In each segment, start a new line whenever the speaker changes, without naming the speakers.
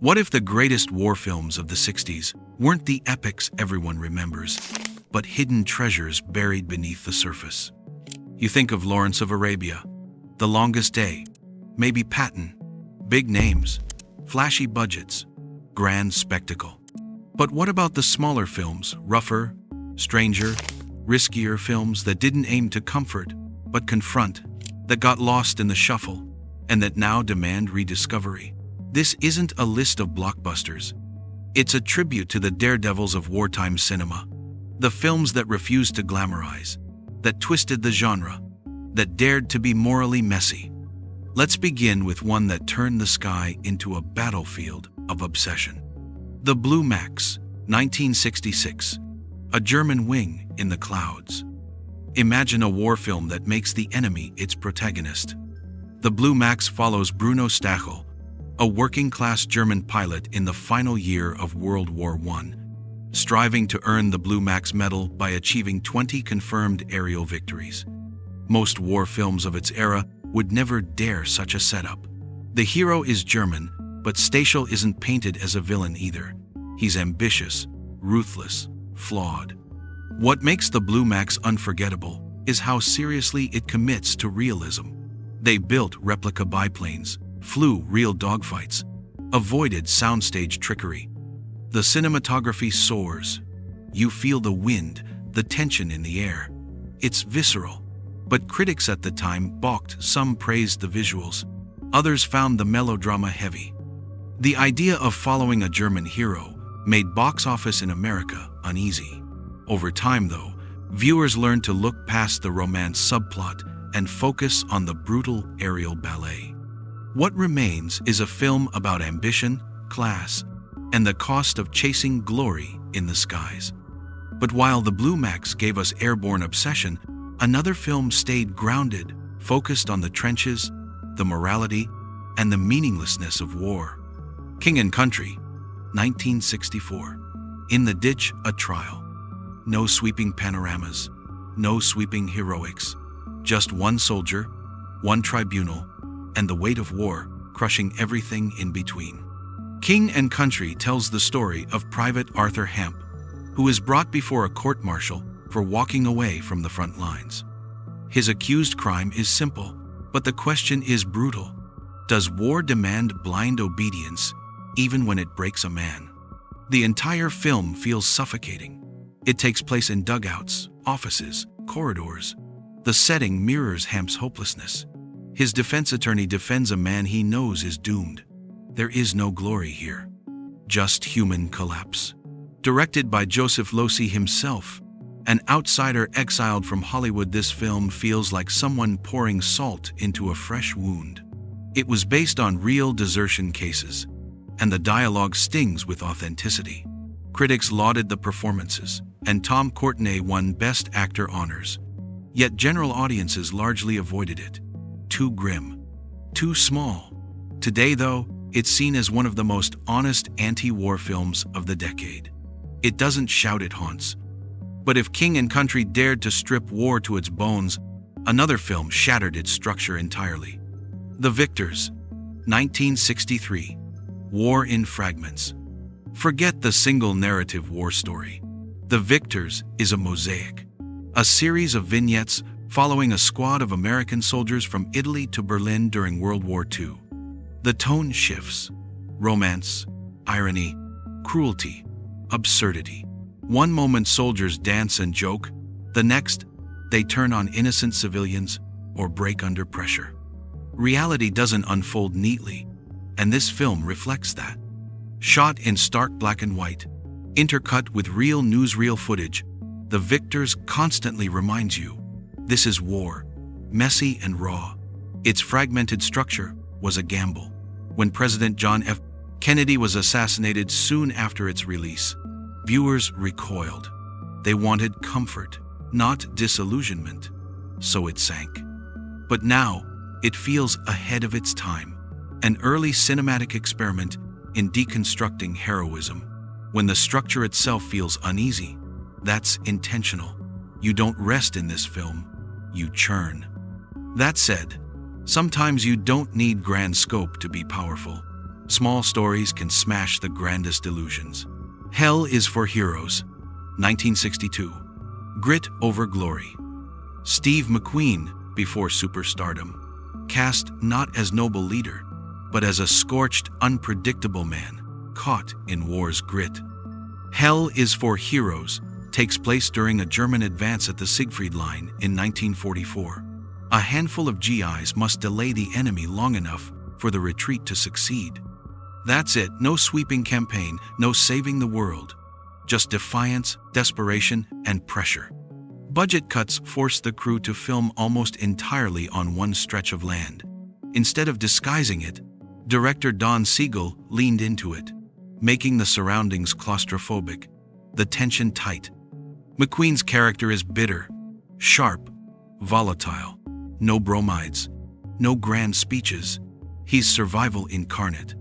What if the greatest war films of the 60s weren't the epics everyone remembers, but hidden treasures buried beneath the surface? You think of Lawrence of Arabia, The Longest Day, maybe Patton, big names, flashy budgets, grand spectacle. But what about the smaller films, rougher, stranger, riskier films that didn't aim to comfort, but confront, that got lost in the shuffle, and that now demand rediscovery? This isn't a list of blockbusters. It's a tribute to the daredevils of wartime cinema. The films that refused to glamorize, that twisted the genre, that dared to be morally messy. Let's begin with one that turned the sky into a battlefield of obsession. The Blue Max, 1966. A German wing in the clouds. Imagine a war film that makes the enemy its protagonist. The Blue Max follows Bruno Stachel, a working-class German pilot in the final year of World War I, striving to earn the Blue Max medal by achieving 20 confirmed aerial victories. Most war films of its era would never dare such a setup. The hero is German, but Stachel isn't painted as a villain either. He's ambitious, ruthless, flawed. What makes the Blue Max unforgettable is how seriously it commits to realism. They built replica biplanes, flew real dogfights, avoided soundstage trickery. The cinematography soars. You feel the wind, the tension in the air. It's visceral. But critics at the time balked. Some praised the visuals. Others found the melodrama heavy. The idea of following a German hero made box office in America uneasy. Over time, though, viewers learned to look past the romance subplot and focus on the brutal aerial ballet. What remains is a film about ambition, class, and the cost of chasing glory in the skies. But while the Blue Max gave us airborne obsession, another film stayed grounded, focused on the trenches, the morality, and the meaninglessness of war. King and Country, 1964. In the Ditch, a trial. No sweeping panoramas, no sweeping heroics. Just one soldier, one tribunal, and the weight of war crushing everything in between. King and Country tells the story of Private Arthur Hemp, who is brought before a court-martial for walking away from the front lines. His accused crime is simple, but the question is brutal. Does war demand blind obedience, even when it breaks a man? The entire film feels suffocating. It takes place in dugouts, offices, corridors. The setting mirrors Hemp's hopelessness. His defense attorney defends a man he knows is doomed. There is no glory here, just human collapse. Directed by Joseph Losey himself, an outsider exiled from Hollywood, this film feels like someone pouring salt into a fresh wound. It was based on real desertion cases, and the dialogue stings with authenticity. Critics lauded the performances, and Tom Courtenay won Best Actor honors. Yet general audiences largely avoided it. Too grim, too small. Today, though, it's seen as one of the most honest anti-war films of the decade. It doesn't shout at haunts. But if King and Country dared to strip war to its bones, another film shattered its structure entirely. The Victors, 1963. War in Fragments. Forget the single narrative war story. The Victors is a mosaic. A series of vignettes following a squad of American soldiers from Italy to Berlin during World War II. The tone shifts. Romance, irony, cruelty, absurdity. One moment soldiers dance and joke, the next, they turn on innocent civilians or break under pressure. Reality doesn't unfold neatly, and this film reflects that. Shot in stark black and white, intercut with real newsreel footage, The Victors constantly reminds you, this is war, messy and raw. Its fragmented structure was a gamble. When President John F. Kennedy was assassinated soon after its release, viewers recoiled. They wanted comfort, not disillusionment, so it sank. But now, it feels ahead of its time, an early cinematic experiment in deconstructing heroism. When the structure itself feels uneasy, that's intentional. You don't rest in this film, you churn. That said, sometimes you don't need grand scope to be powerful. Small stories can smash the grandest illusions. Hell is for Heroes, 1962. Grit over glory. Steve McQueen, before superstardom, cast not as noble leader, but as a scorched, unpredictable man, caught in war's grit. Hell is for Heroes takes place during a German advance at the Siegfried Line in 1944. A handful of GIs must delay the enemy long enough for the retreat to succeed. That's it, no sweeping campaign, no saving the world. Just defiance, desperation, and pressure. Budget cuts forced the crew to film almost entirely on one stretch of land. Instead of disguising it, director Don Siegel leaned into it, making the surroundings claustrophobic, the tension tight. McQueen's character is bitter, sharp, volatile. No bromides, no grand speeches. He's survival incarnate.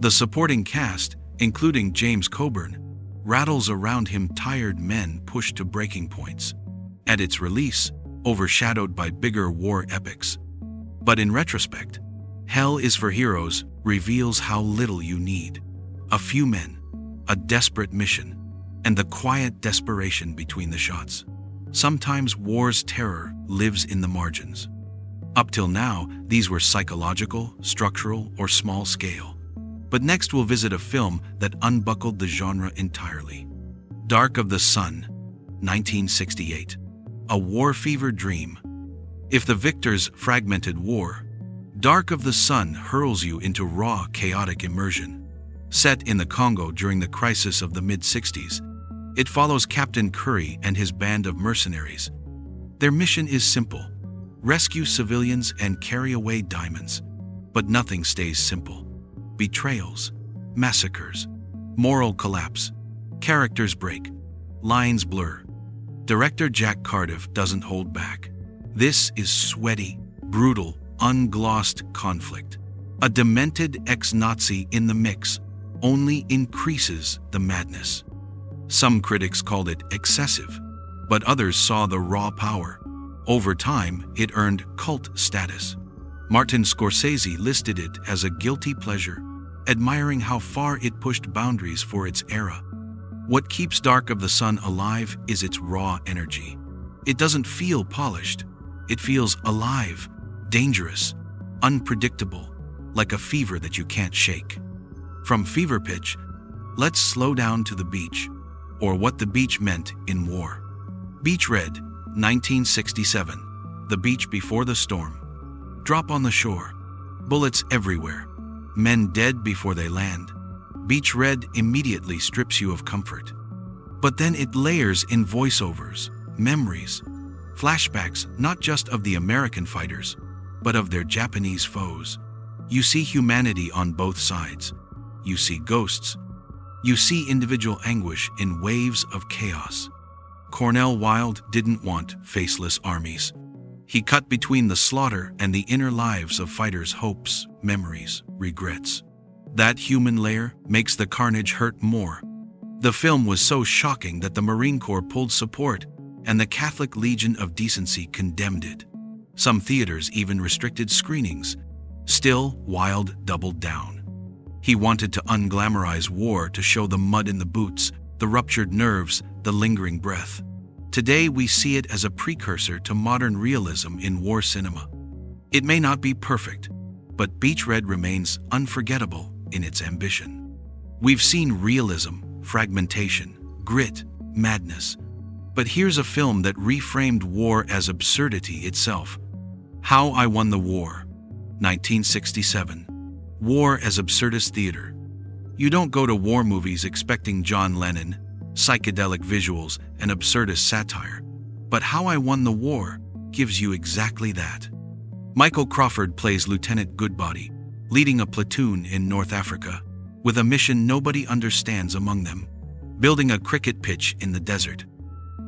The supporting cast, including James Coburn, rattles around him tired men pushed to breaking points. At its release, overshadowed by bigger war epics. But in retrospect, Hell is for Heroes reveals how little you need. A few men, a desperate mission, and the quiet desperation between the shots. Sometimes war's terror lives in the margins. Up till now, these were psychological, structural, or small scale. But next we'll visit a film that unbuckled the genre entirely. Dark of the Sun, 1968. A war fever dream. If the victors fragmented war, Dark of the Sun hurls you into raw, chaotic immersion. Set in the Congo during the crisis of the mid-60s, it follows Captain Curry and his band of mercenaries. Their mission is simple: rescue civilians and carry away diamonds. But nothing stays simple. Betrayals, massacres, moral collapse, characters break, lines blur. Director Jack Cardiff doesn't hold back. This is sweaty, brutal, unglossed conflict. A demented ex-Nazi in the mix only increases the madness. Some critics called it excessive, but others saw the raw power. Over time, it earned cult status. Martin Scorsese listed it as a guilty pleasure, admiring how far it pushed boundaries for its era. What keeps Dark of the Sun alive is its raw energy. It doesn't feel polished. It feels alive, dangerous, unpredictable, like a fever that you can't shake. From fever pitch, let's slow down to the beach, or what the beach meant in war. Beach Red, 1967. The beach before the storm. Drop on the shore. Bullets everywhere. Men dead before they land. Beach Red immediately strips you of comfort. But then it layers in voiceovers, memories, flashbacks not just of the American fighters, but of their Japanese foes. You see humanity on both sides. You see ghosts. You see individual anguish in waves of chaos. Cornell Wilde didn't want faceless armies. He cut between the slaughter and the inner lives of fighters' hopes, memories, regrets. That human layer makes the carnage hurt more. The film was so shocking that the Marine Corps pulled support, and the Catholic Legion of Decency condemned it. Some theaters even restricted screenings. Still, Wilde doubled down. He wanted to unglamorize war, to show the mud in the boots, the ruptured nerves, the lingering breath. Today we see it as a precursor to modern realism in war cinema. It may not be perfect, but Beach Red remains unforgettable in its ambition. We've seen realism, fragmentation, grit, madness. But here's a film that reframed war as absurdity itself. How I Won the War, 1967. War as absurdist theater. You don't go to war movies expecting John Lennon, psychedelic visuals, and absurdist satire. But How I Won the War gives you exactly that. Michael Crawford plays Lieutenant Goodbody, leading a platoon in North Africa, with a mission nobody understands among them: building a cricket pitch in the desert.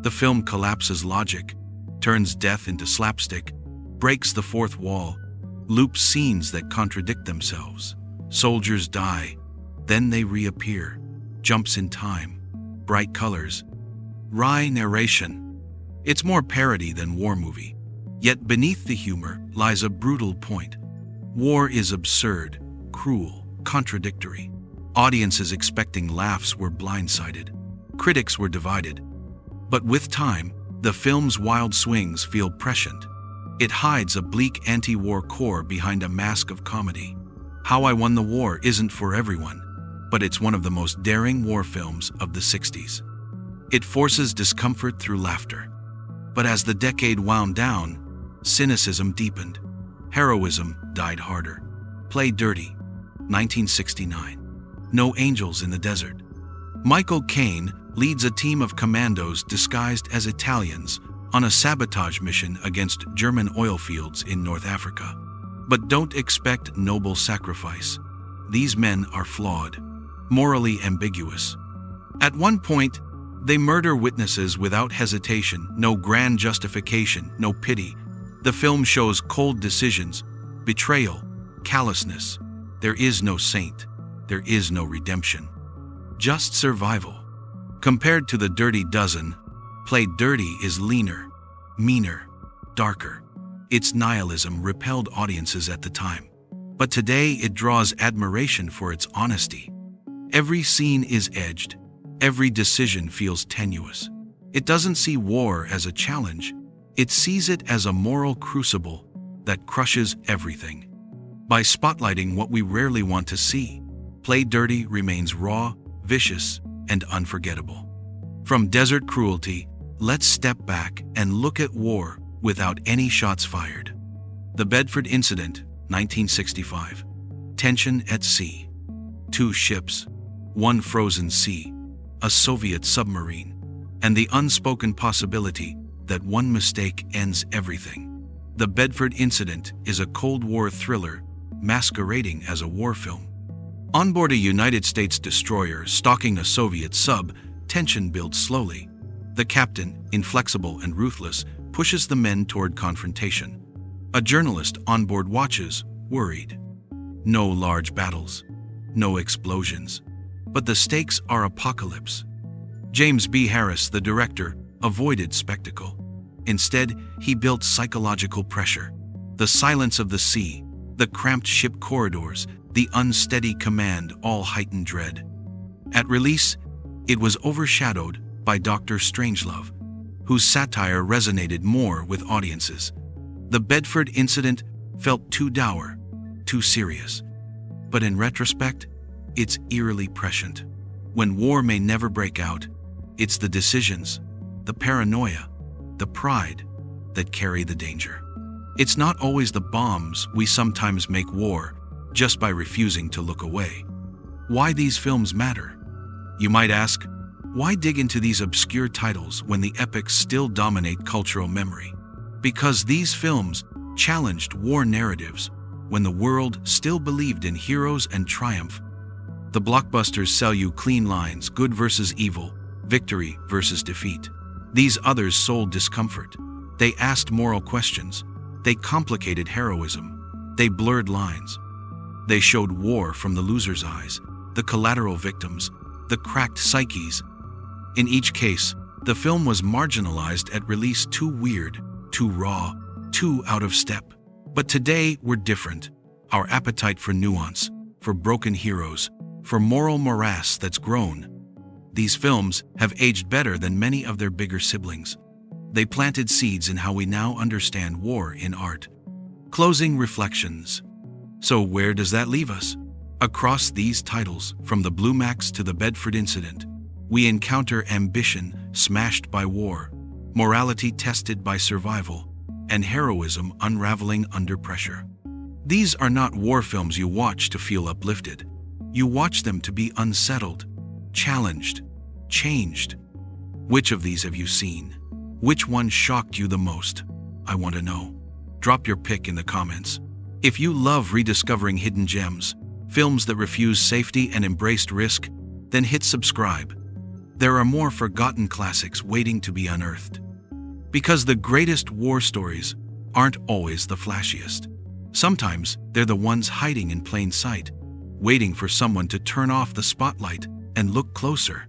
The film collapses logic, turns death into slapstick, breaks the fourth wall, loops scenes that contradict themselves. Soldiers die, then they reappear, jumps in time, bright colors, wry narration. It's more parody than war movie. Yet beneath the humor lies a brutal point. War is absurd, cruel, contradictory. Audiences expecting laughs were blindsided. Critics were divided. But with time, the film's wild swings feel prescient. It hides a bleak anti-war core behind a mask of comedy. How I Won the War isn't for everyone, but it's one of the most daring war films of the 60s. It forces discomfort through laughter. But as the decade wound down, cynicism deepened. Heroism died harder. Play Dirty, 1969. No Angels in the Desert. Michael Caine leads a team of commandos disguised as Italians on a sabotage mission against German oil fields in North Africa. But don't expect noble sacrifice. These men are flawed, morally ambiguous. At one point, they murder witnesses without hesitation, no grand justification, no pity. The film shows cold decisions, betrayal, callousness. There is no saint. There is no redemption. Just survival. Compared to The Dirty Dozen, Play Dirty is leaner, meaner, darker. Its nihilism repelled audiences at the time. But today it draws admiration for its honesty. Every scene is edged. Every decision feels tenuous. It doesn't see war as a challenge. It sees it as a moral crucible that crushes everything. By spotlighting what we rarely want to see, Play Dirty remains raw, vicious, and unforgettable. From desert cruelty, let's step back and look at war without any shots fired. The Bedford Incident, 1965. Tension at sea. 2 ships, 1 frozen sea, a Soviet submarine, and the unspoken possibility that one mistake ends everything. The Bedford Incident is a Cold War thriller masquerading as a war film. On board a United States destroyer stalking a Soviet sub, tension builds slowly. The captain, inflexible and ruthless, pushes the men toward confrontation. A journalist on board watches, worried. No large battles, no explosions, but the stakes are apocalypse. James B. Harris, the director, avoided spectacle. Instead, he built psychological pressure. The silence of the sea, the cramped ship corridors, the unsteady command all heightened dread. At release, it was overshadowed by Dr. Strangelove, whose satire resonated more with audiences. The Bedford Incident felt too dour, too serious. But in retrospect, it's eerily prescient. When war may never break out, it's the decisions, the paranoia, the pride that carry the danger. It's not always the bombs. We sometimes make war just by refusing to look away. Why these films matter? You might ask, why dig into these obscure titles when the epics still dominate cultural memory? Because these films challenged war narratives when the world still believed in heroes and triumph. The blockbusters sell you clean lines, good versus evil, victory versus defeat. These others sold discomfort. They asked moral questions. They complicated heroism. They blurred lines. They showed war from the loser's eyes, the collateral victims, the cracked psyches. In each case, the film was marginalized at release, too weird, too raw, too out of step. But today, we're different. Our appetite for nuance, for broken heroes, for moral morass that's grown. These films have aged better than many of their bigger siblings. They planted seeds in how we now understand war in art. Closing reflections. So where does that leave us? Across these titles, from the Blue Max to the Bedford Incident, we encounter ambition smashed by war, morality tested by survival, and heroism unraveling under pressure. These are not war films you watch to feel uplifted. You watch them to be unsettled, challenged, changed. Which of these have you seen? Which one shocked you the most? I want to know. Drop your pick in the comments. If you love rediscovering hidden gems, films that refuse safety and embraced risk, then hit subscribe. There are more forgotten classics waiting to be unearthed. Because the greatest war stories aren't always the flashiest. Sometimes they're the ones hiding in plain sight, waiting for someone to turn off the spotlight and look closer.